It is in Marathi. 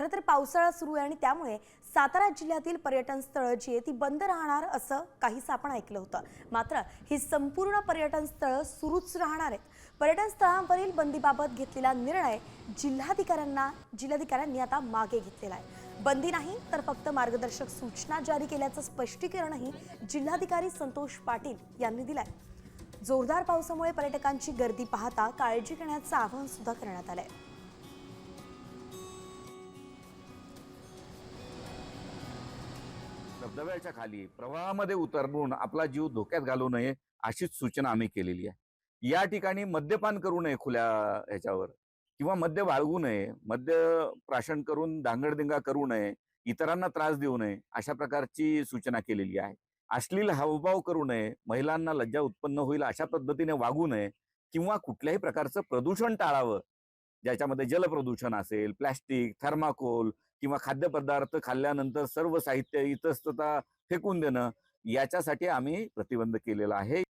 खरं तर पावसाळा सुरू आहे आणि त्यामुळे सातारा जिल्ह्यातील पर्यटन स्थळं जी आहे ती बंद राहणार असं काहीसं आपण ऐकलं होतं. मात्र ही संपूर्ण पर्यटन स्थळं सुरूच राहणार आहेत. पर्यटन स्थळांवरील बंदीबाबत घेतलेला निर्णय जिल्हाधिकाऱ्यांनी आता मागे घेतलेला आहे. बंदी नाही तर फक्त मार्गदर्शक सूचना जारी केल्याचं स्पष्टीकरणही जिल्हाधिकारी संतोष पाटील यांनी दिलंय. जोरदार पावसामुळे पर्यटकांची गर्दी पाहता काळजी घेण्याचं आवाहन सुद्धा करण्यात आलंय. धबधब्याच्या खाली प्रवाहामध्ये उतरून आपला जीव धोक्यात घालू नये अशीच सूचना आम्ही केलेली आहे. या ठिकाणी मद्यपान करू नये खुल्या ह्याच्यावर, किंवा मद्य बाळगू नये, मद्य प्राशन करून धांगडधिंगा करू नये, इतरांना त्रास देऊ नये, अशा प्रकारची सूचना केलेली आहे. अश्लील हावभाव करू नये, महिलांना लज्जा उत्पन्न होईल अशा पद्धतीने वागू नये, किंवा कुठल्याही प्रकारचं प्रदूषण टाळावं. ज्याच्यामध्ये जलप्रदूषण असेल, प्लास्टिक, थर्माकोल किंवा खाद्यपदार्थ खाल्ल्यानंतर सर्व साहित्य इतस्ततः फेकून देणं, याच्यासाठी आम्ही प्रतिबंध केलेला आहे.